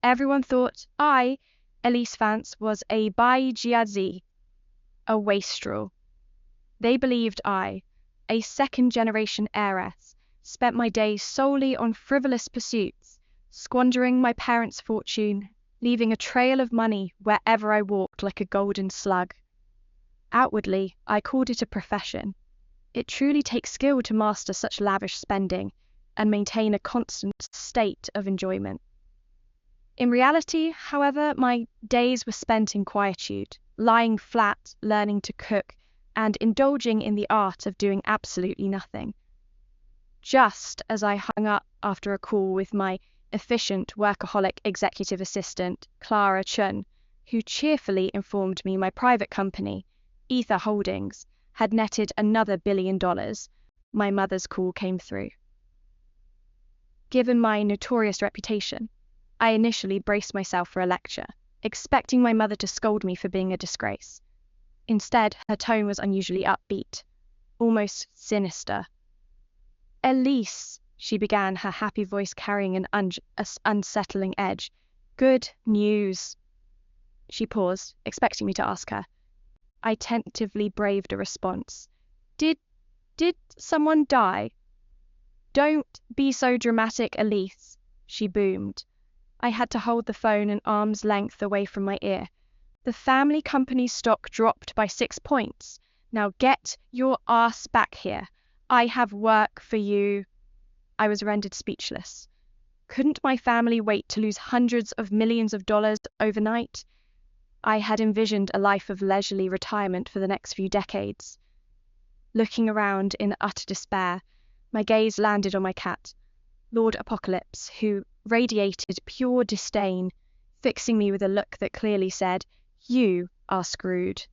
Everyone thought I, Elise Vance, was a baijiazi, a wastrel. They believed I, a second-generation heiress, spent my days solely on frivolous pursuits, squandering my parents' fortune, leaving a trail of money wherever I walked like a golden slug. Outwardly, I called it a profession. It truly takes skill to master such lavish spending and maintain a constant state of enjoyment. In reality, however, my days were spent in quietude, lying flat, learning to cook, and indulging in the art of doing absolutely nothing. Just as I hung up after a call with my efficient workaholic executive assistant, Clara Chun, who cheerfully informed me my private company, Ether Holdings, had netted another $1 billion, my mother's call came through. Given my notorious reputation, I initially braced myself for a lecture, expecting my mother to scold me for being a disgrace. Instead, her tone was unusually upbeat, almost sinister. "Elise," she began, her happy voice carrying an unsettling edge. "Good news." She paused, expecting me to ask her. I tentatively braved a response. Did someone die?" "Don't be so dramatic, Elise," she boomed. I had to hold the phone an arm's length away from my ear. "The family company's stock dropped by 6 points. Now get your ass back here. I have work for you." I was rendered speechless. Couldn't my family wait to lose hundreds of millions of dollars overnight? I had envisioned a life of leisurely retirement for the next few decades. Looking around in utter despair, my gaze landed on my cat, Lord Apocalypse, who radiated pure disdain, fixing me with a look that clearly said, "You are screwed."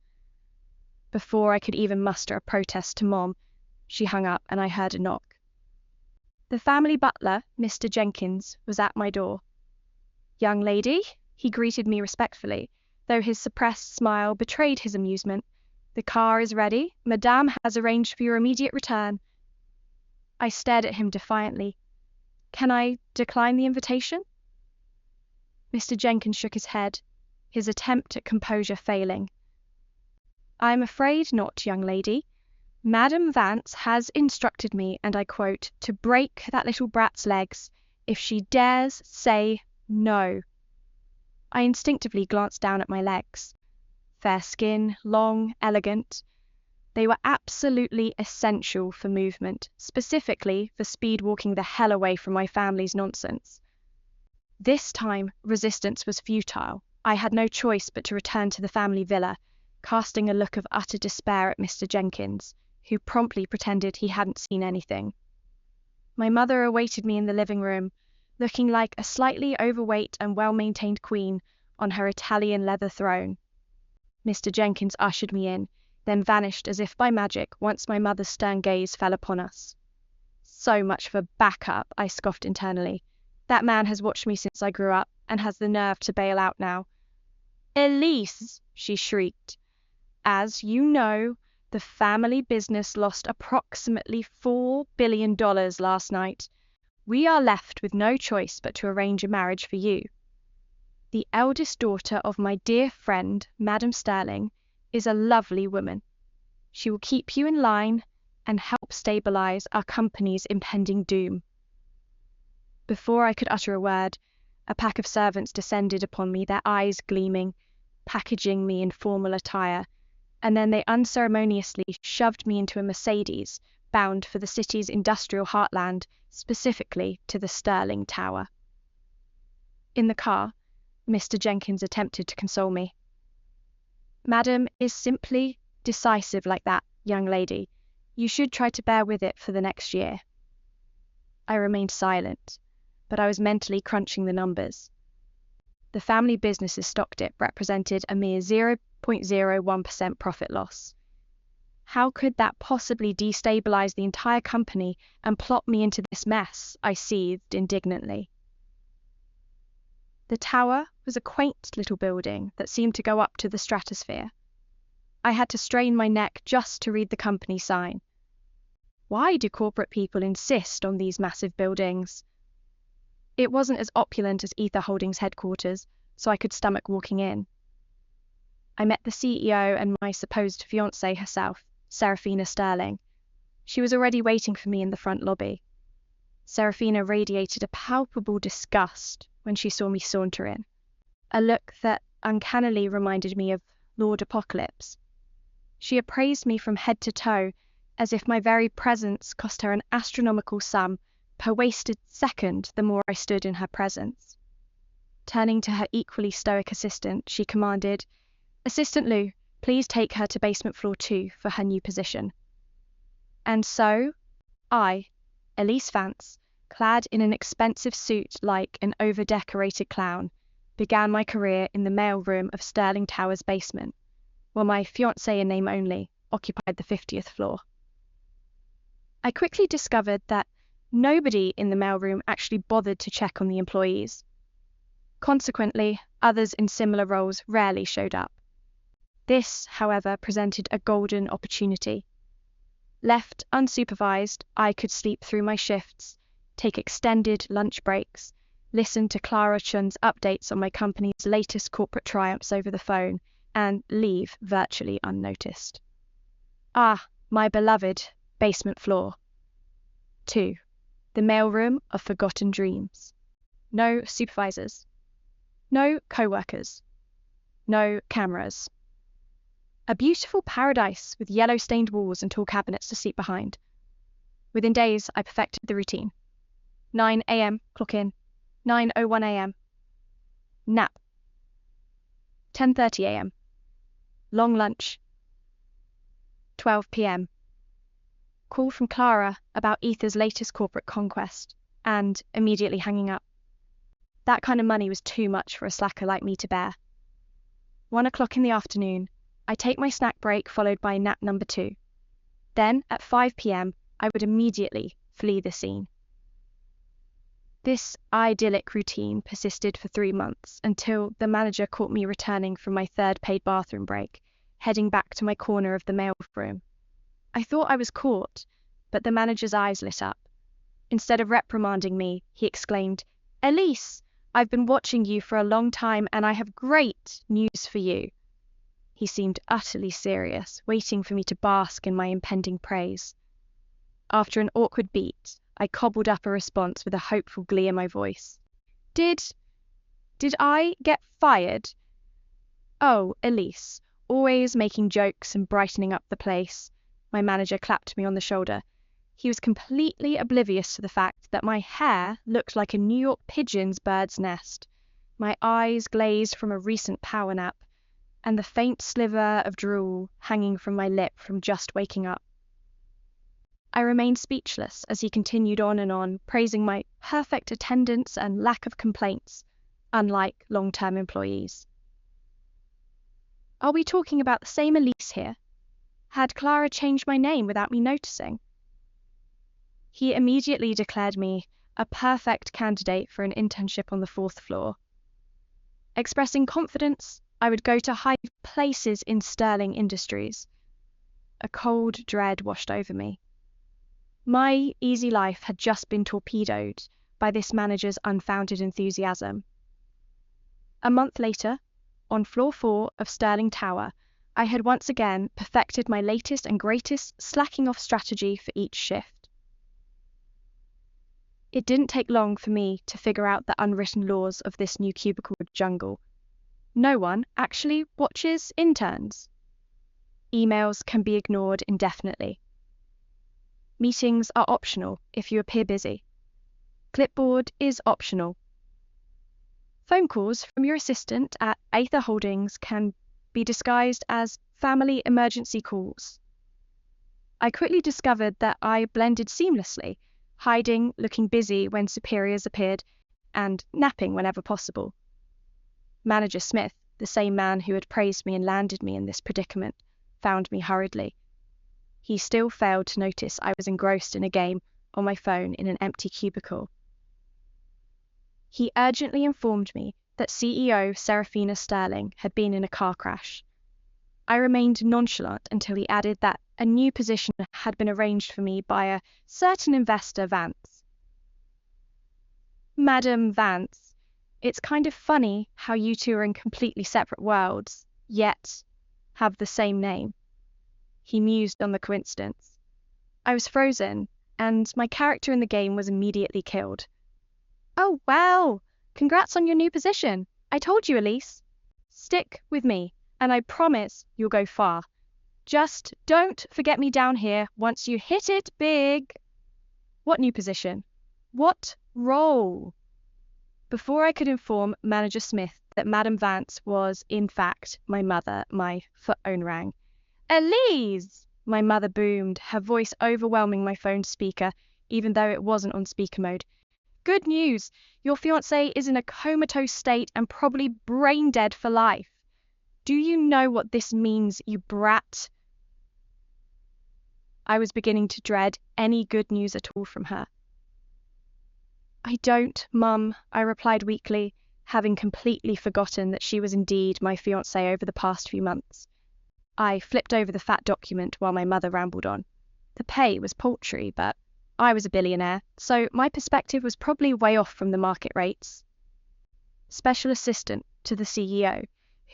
Before I could even muster a protest to Mom, she hung up and I heard a knock. The family butler, Mr. Jenkins, was at my door. "Young lady," he greeted me respectfully, though his suppressed smile betrayed his amusement. "The car is ready. Madame has arranged for your immediate return." I stared at him defiantly. "Can I decline the invitation?" Mr. Jenkins shook his head, his attempt at composure failing. "I am afraid not, young lady. Madame Vance has instructed me, and I quote, to break that little brat's legs if she dares say no." I instinctively glanced down at my legs. Fair skin, long, elegant. They were absolutely essential for movement, specifically for speed walking the hell away from my family's nonsense. This time, resistance was futile. I had no choice but to return to the family villa, casting a look of utter despair at Mr. Jenkins, who promptly pretended he hadn't seen anything. My mother awaited me in the living room, looking like a slightly overweight and well-maintained queen on her Italian leather throne. Mr. Jenkins ushered me in, then vanished as if by magic once my mother's stern gaze fell upon us. "So much for backup," I scoffed internally. "That man has watched me since I grew up, and has the nerve to bail out now." "Elise!" she shrieked. "As you know, the family business lost approximately $4 billion last night. We are left with no choice but to arrange a marriage for you. The eldest daughter of my dear friend, Madame Sterling, is a lovely woman. She will keep you in line and help stabilize our company's impending doom." Before I could utter a word, a pack of servants descended upon me, their eyes gleaming, packaging me in formal attire, and then they unceremoniously shoved me into a Mercedes, bound for the city's industrial heartland, specifically to the Sterling Tower. In the car, Mr. Jenkins attempted to console me. "Madam is simply decisive like that, young lady. You should try to bear with it for the next year." I remained silent, but I was mentally crunching the numbers. The family business's stock dip represented a mere 0.01% profit loss. How could that possibly destabilize the entire company and plot me into this mess? I seethed indignantly. The tower was a quaint little building that seemed to go up to the stratosphere. I had to strain my neck just to read the company sign. Why do corporate people insist on these massive buildings? It wasn't as opulent as Ether Holdings headquarters, so I could stomach walking in. I met the CEO and my supposed fiancée herself, Serafina Sterling. She was already waiting for me in the front lobby. Serafina radiated a palpable disgust when she saw me saunter in, a look that uncannily reminded me of Lord Apocalypse. She appraised me from head to toe, as if my very presence cost her an astronomical sum per wasted second the more I stood in her presence. Turning to her equally stoic assistant, she commanded, "Assistant Lou, please take her to basement floor 2 for her new position." And so, I, Elise Vance, clad in an expensive suit like an over-decorated clown, began my career in the mailroom of Sterling Tower's basement, while my fiancé in name only occupied the 50th floor. I quickly discovered that nobody in the mailroom actually bothered to check on the employees. Consequently, others in similar roles rarely showed up. This, however, presented a golden opportunity. Left unsupervised, I could sleep through my shifts, take extended lunch breaks, listen to Clara Chun's updates on my company's latest corporate triumphs over the phone, and leave virtually unnoticed. Ah, my beloved basement floor. 2. The mailroom of forgotten dreams. No supervisors. No co-workers. No cameras. A beautiful paradise with yellow-stained walls and tall cabinets to sleep behind. Within days, I perfected the routine. 9 a.m. clock in. 9:01 a.m. nap. 10:30 a.m. long lunch. 12 p.m. call from Clara about Ether's latest corporate conquest, and immediately hanging up. That kind of money was too much for a slacker like me to bear. 1 o'clock in the afternoon, I take my snack break followed by nap number 2. Then, at 5 p.m., I would immediately flee the scene. This idyllic routine persisted for 3 months until the manager caught me returning from my 3rd paid bathroom break, heading back to my corner of the mail room. I thought I was caught, but the manager's eyes lit up. Instead of reprimanding me, he exclaimed, "Elise, I've been watching you for a long time and I have great news for you." He seemed utterly serious, waiting for me to bask in my impending praise. After an awkward beat, I cobbled up a response with a hopeful glee in my voice. Did I get fired? Oh, Elise, always making jokes and brightening up the place. My manager clapped me on the shoulder. He was completely oblivious to the fact that my hair looked like a New York pigeon's bird's nest, my eyes glazed from a recent power nap, and the faint sliver of drool hanging from my lip from just waking up. I remained speechless as he continued on, praising my perfect attendance and lack of complaints, unlike long-term employees. Are we talking about the same Elise here? Had Clara changed my name without me noticing? He immediately declared me a perfect candidate for an internship on the 4th floor. Expressing confidence, I would go to high places in Sterling Industries. A cold dread washed over me. My easy life had just been torpedoed by this manager's unfounded enthusiasm. A month later, on floor 4 of Sterling Tower, I had once again perfected my latest and greatest slacking off strategy for each shift. It didn't take long for me to figure out the unwritten laws of this new cubicle jungle. No one actually watches interns. Emails can be ignored indefinitely. Meetings are optional if you appear busy. Clipboard is optional. Phone calls from your assistant at Ether Holdings can be disguised as family emergency calls. I quickly discovered that I blended seamlessly, hiding, looking busy when superiors appeared, and napping whenever possible. Manager Smith, the same man who had praised me and landed me in this predicament, found me hurriedly. He still failed to notice I was engrossed in a game on my phone in an empty cubicle. He urgently informed me that CEO Serafina Sterling had been in a car crash. I remained nonchalant until he added that a new position had been arranged for me by a certain investor, Vance. Madam Vance, it's kind of funny how you two are in completely separate worlds, yet have the same name. He mused on the coincidence. I was frozen, and my character in the game was immediately killed. Oh, wow! Congrats on your new position. I told you, Elise. Stick with me, and I promise you'll go far. Just don't forget me down here once you hit it big. What new position? What role? Before I could inform Manager Smith that Madam Vance was, in fact, my mother, my phone rang. Elise! My mother boomed, her voice overwhelming my phone speaker, even though it wasn't on speaker mode. Good news! Your fiancé is in a comatose state and probably brain dead for life. Do you know what this means, you brat? I was beginning to dread any good news at all from her. I don't, Mum, I replied weakly, having completely forgotten that she was indeed my fiancé over the past few months. I flipped over the fat document while my mother rambled on. The pay was paltry, but I was a billionaire, so my perspective was probably way off from the market rates. Special assistant to the CEO,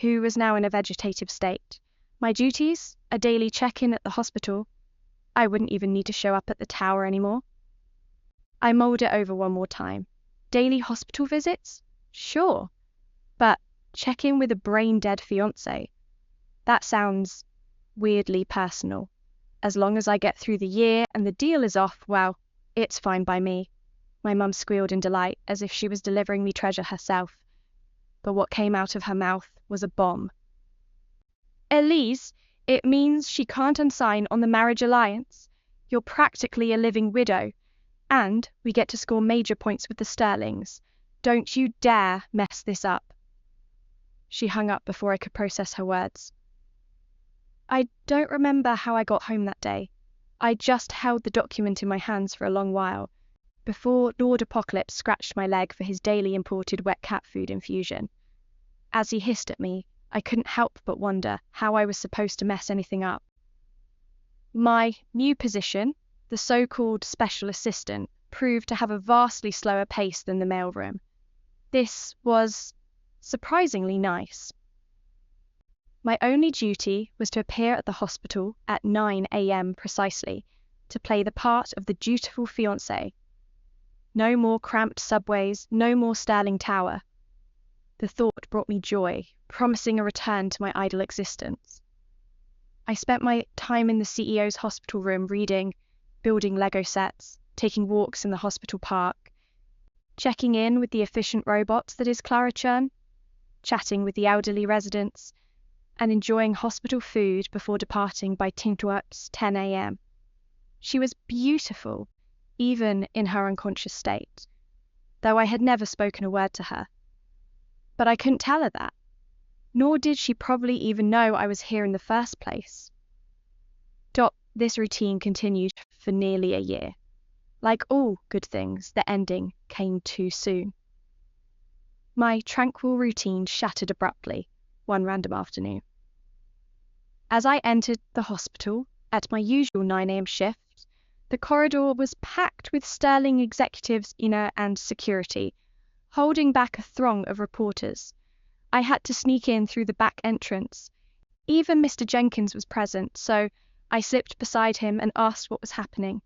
who was now in a vegetative state. My duties? A daily check-in at the hospital. I wouldn't even need to show up at the tower anymore. I mulled it over one more time. Daily hospital visits? Sure. But check in with a brain-dead fiancé? That sounds weirdly personal. As long as I get through the year and the deal is off, well, it's fine by me. My mum squealed in delight, as if she was delivering me treasure herself. But what came out of her mouth was a bomb. Elise, it means she can't unsign on the marriage alliance. You're practically a living widow. And we get to score major points with the Sterlings. Don't you dare mess this up. She hung up before I could process her words. I don't remember how I got home that day. I just held the document in my hands for a long while, before Lord Apocalypse scratched my leg for his daily imported wet cat food infusion. As he hissed at me, I couldn't help but wonder how I was supposed to mess anything up. My new position, the so-called special assistant, proved to have a vastly slower pace than the mailroom. This was surprisingly nice. My only duty was to appear at the hospital at 9 a.m. precisely, to play the part of the dutiful fiancé. No more cramped subways, no more Sterling Tower. The thought brought me joy, promising a return to my idle existence. I spent my time in the CEO's hospital room reading, building Lego sets, taking walks in the hospital park, checking in with the efficient robots that is Clara Churn, chatting with the elderly residents, and enjoying hospital food before departing by Tintoret's 10 a.m. She was beautiful, even in her unconscious state, though I had never spoken a word to her. But I couldn't tell her that, nor did she probably even know I was here in the first place. This routine continued for nearly a year. Like all good things, the ending came too soon. My tranquil routine shattered abruptly one random afternoon. As I entered the hospital at my usual 9 a.m. shift, the corridor was packed with Sterling executives, and security, holding back a throng of reporters. I had to sneak in through the back entrance. Even Mr. Jenkins was present, so I slipped beside him and asked what was happening.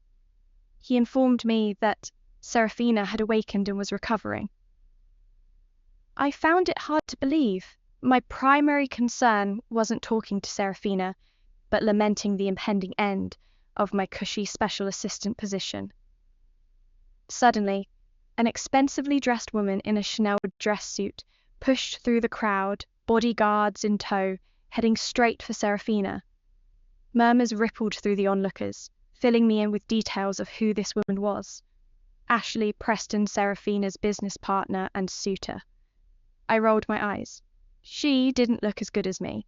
He informed me that Serafina had awakened and was recovering. I found it hard to believe. My primary concern wasn't talking to Serafina, but lamenting the impending end of my cushy special assistant position. Suddenly, an expensively dressed woman in a Chanel dress suit pushed through the crowd, bodyguards in tow, heading straight for Serafina. Murmurs rippled through the onlookers, filling me in with details of who this woman was. Ashley Preston, Serafina's business partner and suitor. I rolled my eyes. She didn't look as good as me,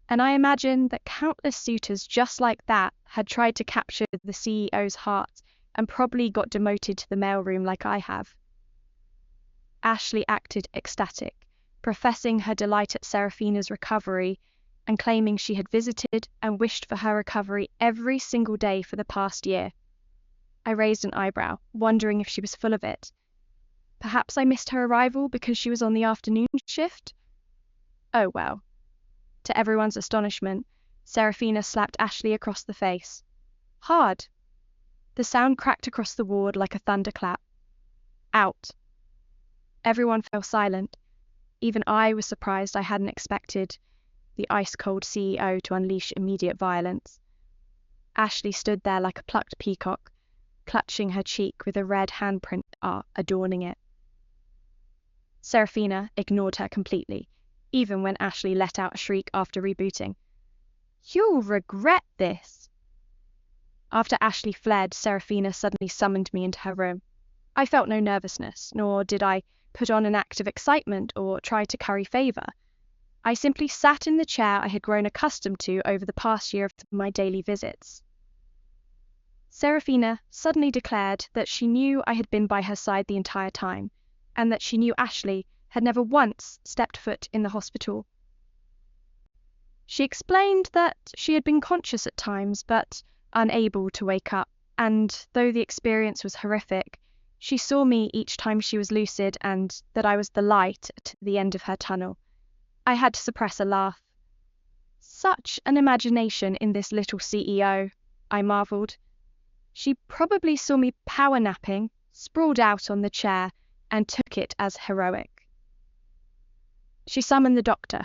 and I imagined that countless suitors just like that had tried to capture the CEO's heart and probably got demoted to the mailroom like I have. Ashley acted ecstatic, professing her delight at Serafina's recovery and claiming she had visited and wished for her recovery every single day for the past year. I raised an eyebrow, wondering if she was full of it. Perhaps I missed her arrival because she was on the afternoon shift? Oh well. To everyone's astonishment, Serafina slapped Ashley across the face. Hard. The sound cracked across the ward like a thunderclap. Out. Everyone fell silent. Even I was surprised I hadn't expected the ice-cold CEO to unleash immediate violence. Ashley stood there like a plucked peacock, clutching her cheek with a red handprint adorning it. Serafina ignored her completely, even when Ashley let out a shriek after rebooting. You'll regret this. After Ashley fled, Serafina suddenly summoned me into her room. I felt no nervousness, nor did I put on an act of excitement or try to curry favour. I simply sat in the chair I had grown accustomed to over the past year of my daily visits. Serafina suddenly declared that she knew I had been by her side the entire time, and that she knew Ashley had never once stepped foot in the hospital. She explained that she had been conscious at times, but unable to wake up, and though the experience was horrific, she saw me each time she was lucid and that I was the light at the end of her tunnel. I had to suppress a laugh. Such an imagination in this little CEO, I marvelled. She probably saw me power napping, sprawled out on the chair, and took it as heroic. She summoned the doctor,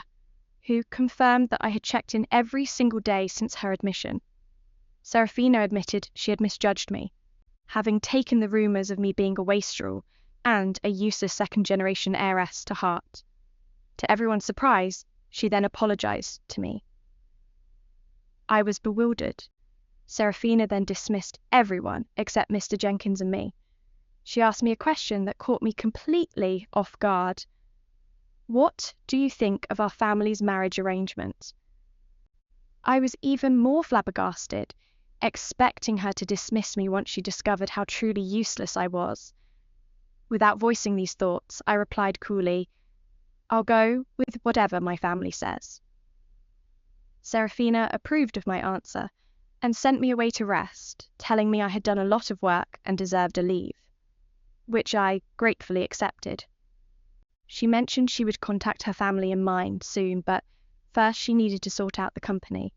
who confirmed that I had checked in every single day since her admission. Serafina admitted she had misjudged me, having taken the rumours of me being a wastrel and a useless second-generation heiress to heart. To everyone's surprise, she then apologised to me. I was bewildered. Serafina then dismissed everyone except Mr. Jenkins and me. She asked me a question that caught me completely off guard. What do you think of our family's marriage arrangement? I was even more flabbergasted, expecting her to dismiss me once she discovered how truly useless I was. Without voicing these thoughts, I replied coolly, I'll go with whatever my family says. Serafina approved of my answer and sent me away to rest, telling me I had done a lot of work and deserved a leave, which I gratefully accepted. She mentioned she would contact her family and mine soon, but first she needed to sort out the company.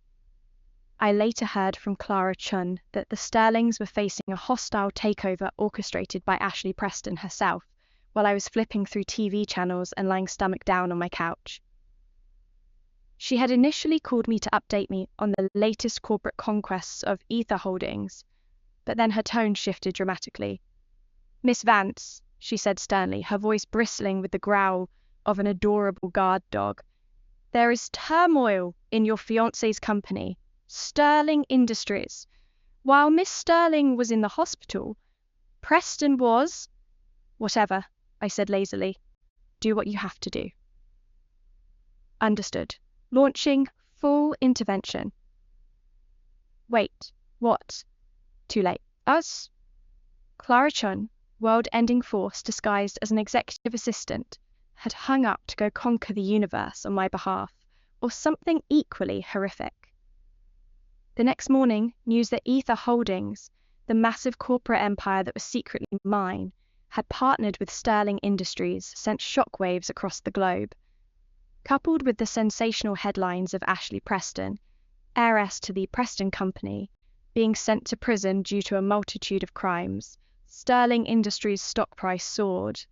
I later heard from Clara Chun that the Sterlings were facing a hostile takeover orchestrated by Ashley Preston herself, while I was flipping through TV channels and lying stomach down on my couch. She had initially called me to update me on the latest corporate conquests of Ether Holdings, but then her tone shifted dramatically. Miss Vance, she said sternly, her voice bristling with the growl of an adorable guard dog, there is turmoil in your fiancé's company, Sterling Industries. While Miss Sterling was in the hospital, Preston was... Whatever, I said lazily. Do what you have to do. Understood. Launching full intervention. Wait, what? Too late. Us? Clara Chun, world-ending force disguised as an executive assistant, had hung up to go conquer the universe on my behalf, or something equally horrific. The next morning, news that Ether Holdings, the massive corporate empire that was secretly mine, had partnered with Sterling Industries, sent shockwaves across the globe. Coupled with the sensational headlines of Ashley Preston, heiress to the Preston Company, being sent to prison due to a multitude of crimes, Sterling Industries' stock price soared.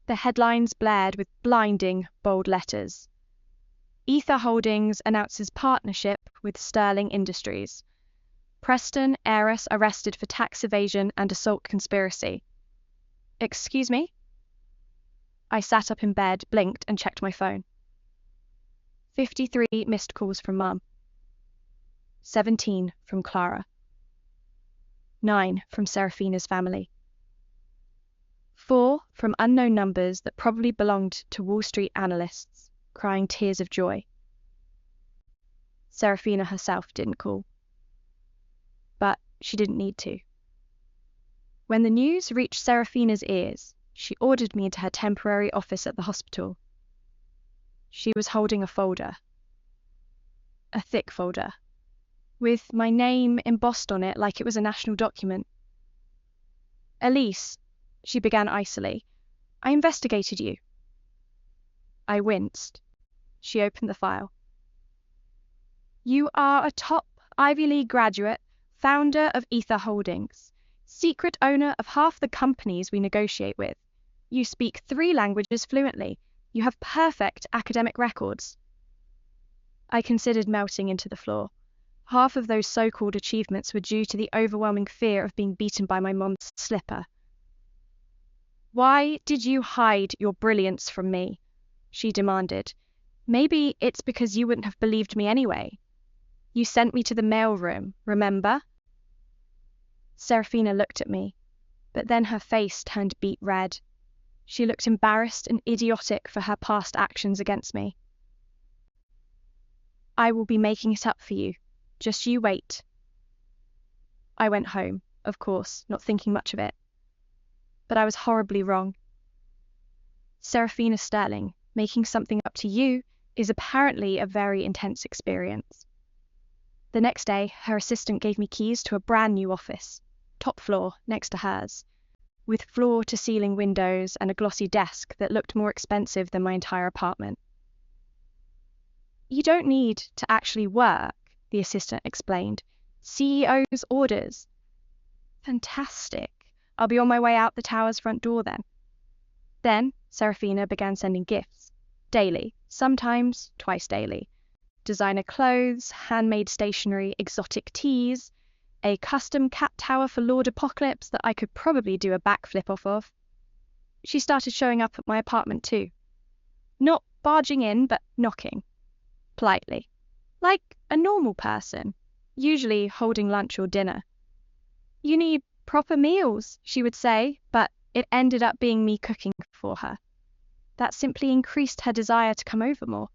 The headlines blared with blinding, bold letters. Ether Holdings announces partnership with Sterling Industries. Preston heiress arrested for tax evasion and assault conspiracy. Excuse me? I sat up in bed, blinked, and checked my phone. 53 missed calls from Mum. 17 from Clara. 9 from Serafina's family. 4 from unknown numbers that probably belonged to Wall Street analysts, crying tears of joy. Serafina herself didn't call. But she didn't need to. When the news reached Serafina's ears, she ordered me into her temporary office at the hospital. She was holding a folder. A thick folder, with my name embossed on it like it was a national document. Elise, she began icily, I investigated you. I winced. She opened the file. You are a top Ivy League graduate, founder of Ether Holdings, secret owner of half the companies we negotiate with. You speak 3 languages fluently. You have perfect academic records. I considered melting into the floor. Half of those so-called achievements were due to the overwhelming fear of being beaten by my mom's slipper. Why did you hide your brilliance from me? She demanded. Maybe it's because you wouldn't have believed me anyway. You sent me to the mailroom, remember? Serafina looked at me, but then her face turned beet red. She looked embarrassed and idiotic for her past actions against me. I will be making it up for you. Just you wait. I went home, of course, not thinking much of it. But I was horribly wrong. Serafina Sterling, making something up to you, is apparently a very intense experience. The next day, her assistant gave me keys to a brand new office, top floor, next to hers, with floor-to-ceiling windows and a glossy desk that looked more expensive than my entire apartment. You don't need to actually work, the assistant explained. CEO's orders. Fantastic. I'll be on my way out the tower's front door then. Then, Serafina began sending gifts. Daily, sometimes twice daily. Designer clothes, handmade stationery, exotic teas, a custom cat tower for Lord Apocalypse that I could probably do a backflip off of. She started showing up at my apartment too. Not barging in, but knocking. Politely. Like a normal person, usually holding lunch or dinner. You need proper meals, she would say, but it ended up being me cooking for her. That simply increased her desire to come over more.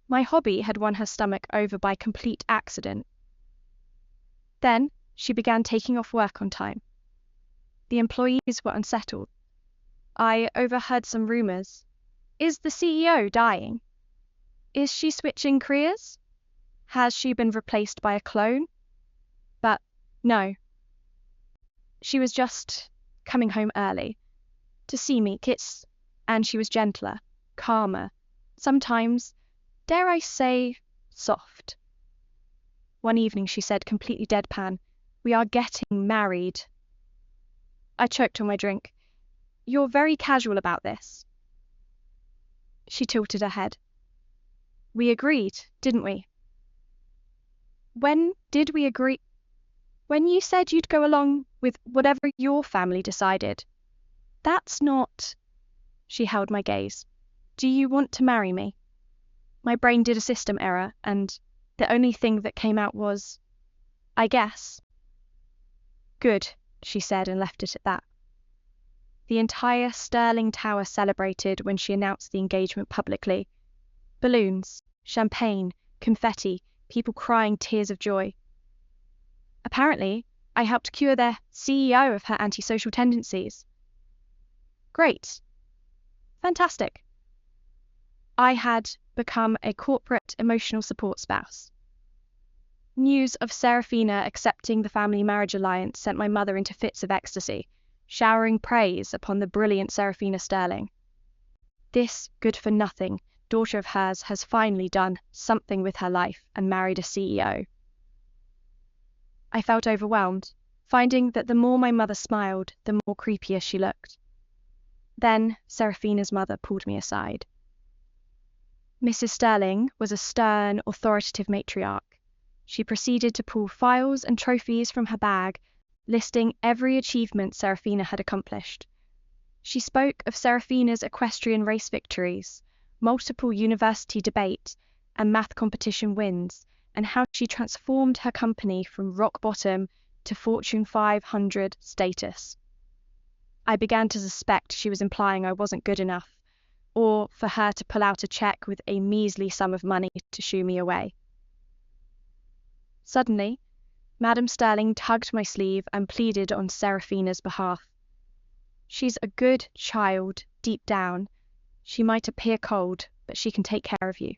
My hobby had won her stomach over by complete accident. Then she began taking off work on time. The employees were unsettled. I overheard some rumors. Is the CEO dying? Is she switching careers? Has she been replaced by a clone? But no. She was just coming home early to see me kiss, and she was gentler, calmer, sometimes, dare I say, soft. One evening she said, completely deadpan, "We are getting married." I choked on my drink. "You're very casual about this." She tilted her head. "We agreed, didn't we?" "When did we agree?" "When you said you'd go along with whatever your family decided." "That's not..." She held my gaze. "Do you want to marry me?" My brain did a system error, and the only thing that came out was, "I guess." "Good," she said, and left it at that. The entire Sterling Tower celebrated when she announced the engagement publicly. Balloons, champagne, confetti, people crying tears of joy. Apparently, I helped cure their CEO of her antisocial tendencies. Great. Fantastic. I had become a corporate emotional support spouse. News of Serafina accepting the family marriage alliance sent my mother into fits of ecstasy, showering praise upon the brilliant Serafina Sterling. This good-for-nothing daughter of hers has finally done something with her life and married a CEO. I felt overwhelmed, finding that the more my mother smiled, the more creepier she looked. Then Serafina's mother pulled me aside. Mrs. Sterling was a stern, authoritative matriarch. She proceeded to pull files and trophies from her bag, listing every achievement Serafina had accomplished. She spoke of Serafina's equestrian race victories, multiple university debate and math competition wins, and how she transformed her company from rock bottom to Fortune 500 status. I began to suspect she was implying I wasn't good enough, or for her to pull out a check with a measly sum of money to shoo me away. Suddenly, Madame Sterling tugged my sleeve and pleaded on Serafina's behalf. She's a good child, deep down. She might appear cold, but she can take care of you.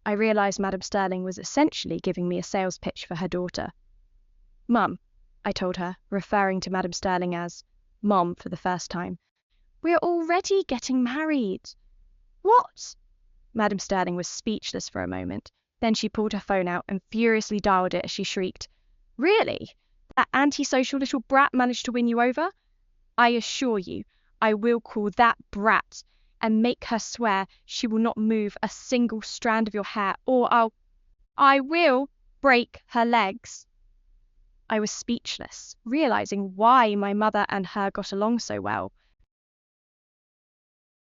I realized Madame Sterling was essentially giving me a sales pitch for her daughter. "Mum," I told her, referring to Madame Sterling as Mom for the first time, We're already getting married." "What?" Madam Sterling was speechless for a moment. Then she pulled her phone out and furiously dialed it as she shrieked, "Really? That antisocial little brat managed to win you over? I assure you, I will call that brat and make her swear she will not move a single strand of your hair, or I will break her legs." I was speechless, realizing why my mother and her got along so well.